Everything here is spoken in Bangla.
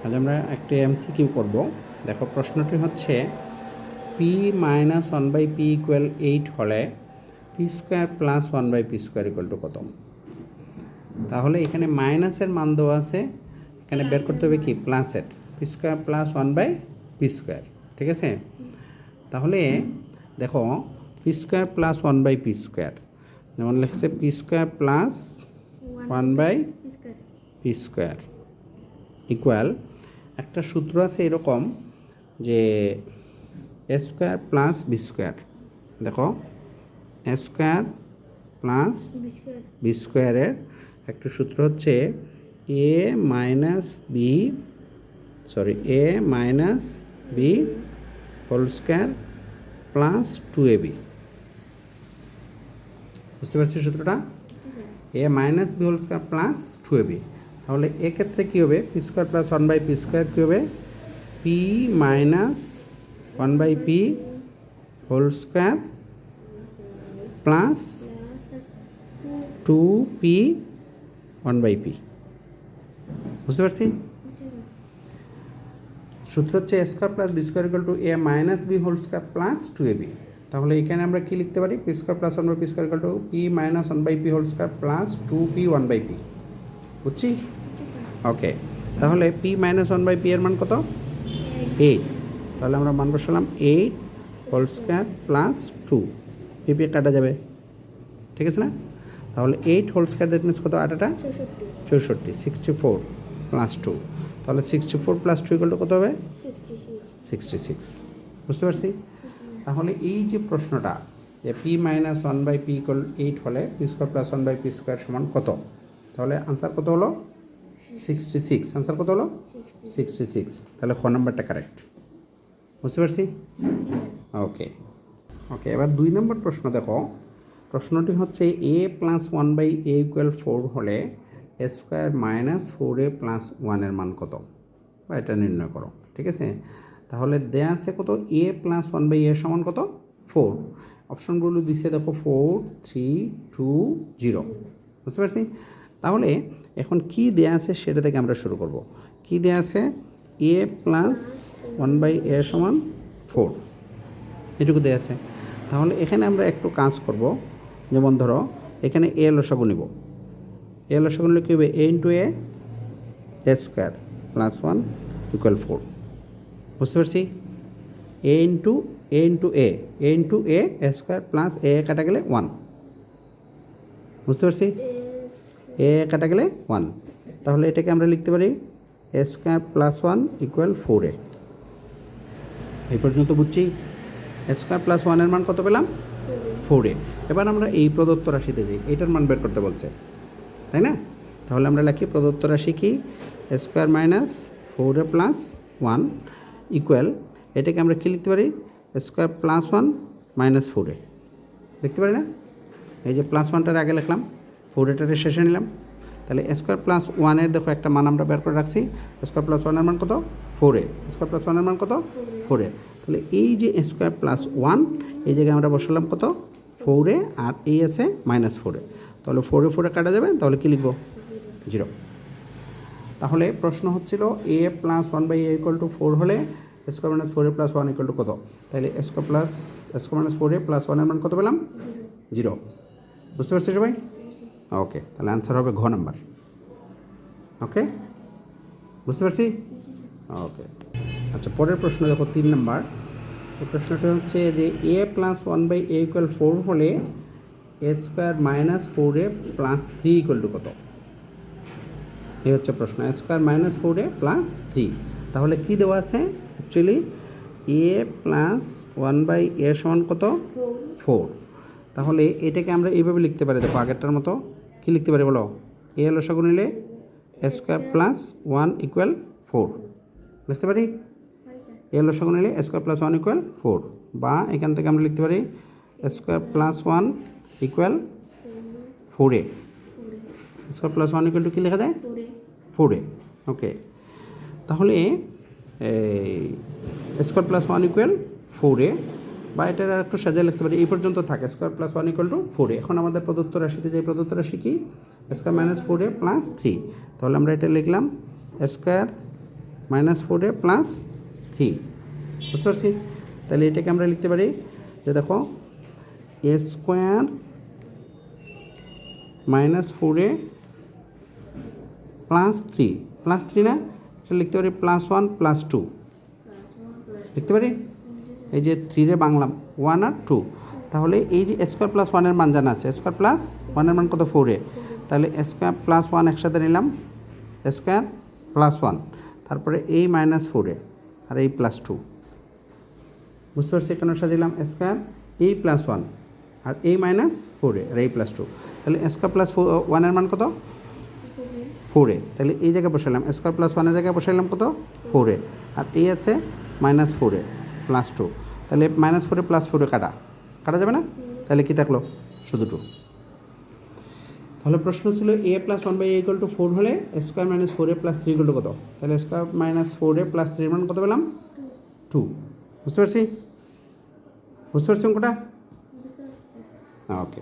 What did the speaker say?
আজ আমরা একটি এমসিকিউ করব। দেখো প্রশ্নটি হচ্ছে P minus one by P equal 8 হলে P square plus one by P square equal to কত। তাহলে এখানে মাইনাসের মান দেওয়া আছে, এখানে বের করতে হবে কি প্লাসের, P square plus one by P square. ঠিক আছে, তাহলে দেখো P square plus one by P square, যেমন লিখছে P square plus one by P square equal একটা সূত্র আছে এরকম যে A square plus B square. দেখো এ স্কোয়ার প্লাস বি স্কোয়ারের একটা সূত্র হচ্ছে A minus B whole square plus 2ab। বুঝতে পারছি সূত্রটা? A minus B whole square plus 2ab। তাহলে এক্ষেত্রে কী হবে, P square plus one by P square কী হবে, P minus one by P whole square plus 2p one by P. বুঝতে পারছি? সূত্র হচ্ছে A square plus B square equal to A minus B whole square plus 2ab। তাহলে এখানে আমরা কী লিখতে পারি, P square plus one by P square equal to P minus one by P whole square plus 2p one by P. বুঝছি? ওকে, তাহলে P minus one by P এর মান কত? 8। তাহলে আমরা মান বসালাম 8 হোল স্কোয়ার প্লাস 2, পি কাটা যাবে। ঠিক আছে না? তাহলে 8 হোল স্কোয়ার দ্যাট মিনস কত, 8 64, 64 প্লাস 2। তাহলে 64 প্লাস 2 ইকুয়াল টু কত হবে? 66। বুঝতে পারছি? তাহলে এই যে প্রশ্নটা যে P minus one by P equal 8 হলে P square plus one by P square সমান কত, তাহলে আনসার কত হলো? 66। আনসার কত হলো? 66। তাহলে খ নাম্বারটা কারেক্ট। বুঝতে পারছি? ওকে, এবার 2 নম্বর প্রশ্ন দেখো। প্রশ্নটি হচ্ছে A plus one by A equal 4 হলে A square minus 4a plus 1 মান কত, বা এটা নির্ণয় করো। ঠিক আছে, তাহলে দেয়া আছে কত, এ প্লাস ওয়ান বাই এ সমান কত, 4। অপশনগুলো দিচ্ছে দেখো 4 3 2 0। বুঝতে পারছি? তাহলে এখন কি দেয়া আছে সেটা থেকে আমরা শুরু করব। কি দেয়া আছে, এ প্লাস ওয়ান বাই এ সমান 4, এটুকু দেয়া আছে। তাহলে এখানে আমরা একটু কাজ করব, যেমন ধরো এখানে এ লসাগু নিব। এ লসাগু নিলে কী হবে, এ ইন্টু এ স্কোয়ার প্লাস 1 ইকুয়াল 4। বুঝতে পারছি? এ ইন্টু এ স্কোয়ার প্লাস এ কাটা গেলে 1। বুঝতে পারছি? এ কাটা গেলে 1। তাহলে এটাকে আমরা লিখতে পারি A square plus 1 equal 4a। এই পর্যন্ত বুঝছি? এ স্কোয়ার প্লাস 1 মান কত পেলাম? 4a। এবার আমরা এই প্রদত্ত রাশিতে যাই, এটার মান বের করতে বলছে, তাই না? তাহলে আমরা লিখি প্রদত্ত রাশি কি, A square minus 4a plus 1 equal, এটাকে আমরা কী লিখতে পারি, A square plus 1 minus 4a। লিখতে পারি না? এই যে প্লাস 1টার আগে লিখলাম, 4aটারে শেষে নিলাম। তাহলে এ স্কোয়ার প্লাস 1-এর দেখো একটা মান আমরা বের করে রাখছি, স্কোয়ার প্লাস 1-এর মান কত, 4a। স্কোয়ার প্লাস 1-এর মান কত, 4a। তাহলে এই যে স্কোয়ার প্লাস 1, এই জায়গায় আমরা বসালাম কত, 4a, আর এই আছে মাইনাস 4a। তাহলে 4a কাটা যাবে, তাহলে কী লিখব, 0। তাহলে প্রশ্ন হচ্ছিল A plus one by A equal to 4 হলে square minus 4a plus 1 equal to কত। তাহলে স্কোয়ার মাইনাস 4a প্লাস 1-এর মান কত পেলাম, 0। বুঝতে পারছি সবাই? ওকে, তাহলে আনসার হবে ঘ নাম্বার। ওকে, বুঝতে পারছি? ওকে, আচ্ছা পরের প্রশ্ন দেখো 3 নাম্বার। এই প্রশ্নটা হচ্ছে যে A plus one by A equal 4 হলে A square minus 4a plus 3 equal to কত। এই হচ্ছে প্রশ্ন, এ স্কোয়ার মাইনাস 4a প্লাস 3। তাহলে কী দেওয়া আছে, actually A plus one by A সমান কত, 4। তাহলে এটাকে আমরা এইভাবে লিখতে পারি, দেখো আগেরটার মতো। কী লিখতে পারি বলো, এ লসাগু নিলে এ স্কোয়ার প্লাস 1 ইকুয়াল 4 লিখতে পারি। এ লসাগু নিলে এ স্কোয়ার প্লাস 1 ইকুয়াল 4, বা এখান থেকে আমরা লিখতে পারি A square plus 1 equal 4a। Square plus 1 equal to কী লেখা যায়, 4a। ওকে, তাহলে স্কোয়ার প্লাস 1 ইকুয়াল 4a, বা এটার একটু সাজিয়ে লিখতে পারি, এই পর্যন্ত থাকে square plus 1 equal two 4a। এখন আমাদের প্রদত্ত রাশিতে যে প্রদত্ত রাশি কি, স্কোয়ার মাইনাস 4a প্লাস 3। তাহলে আমরা এটা লিখলাম স্কোয়ার -4a প্লাস 3 বুঝতে পারছি। তাহলে এটাকে আমরা লিখতে পারি যে দেখো a স্কোয়ার -4a প্লাস 3 না, এটা লিখতে পারি +1 + 2 লিখতে পারি। এই যে 3 রে বাংলাম 1 আর 2, তাহলে এই যে স্কোয়ার প্লাস 1 এর মান জানা আছে, স্কোয়ার প্লাস 1 এর মান কত 4a, তাহলে স্কোয়ার প্লাস 1 একসাথে নিলাম, স্কোয়ার প্লাস 1, তারপরে এই -4a আর এই +2 বুঝতে পারছি। কেন সাজিলাম স্কোয়ার এই +1 আর এই -4a আর এই +2, তাহলে স্কোয়ার প্লাস 1 এর মান কত 4a, তাহলে এই জায়গায় বসালাম স্কোয়ার প্লাস 1 এর জায়গায় বসাইলাম কত 4a, আর এই আছে -4a +2, তাহলে -4a +4a কাটা যাবে না, তাহলে কি থাকলো শুধু 2। তাহলে প্রশ্ন ছিল a + 1/a = 4 হলে স্কোয়ার -4a + 3 = কত, তাহলে স্কোয়ার -4a + 3 মান কত পেলাম 2। বুঝতে পারছি অঙ্কটা? ওকে।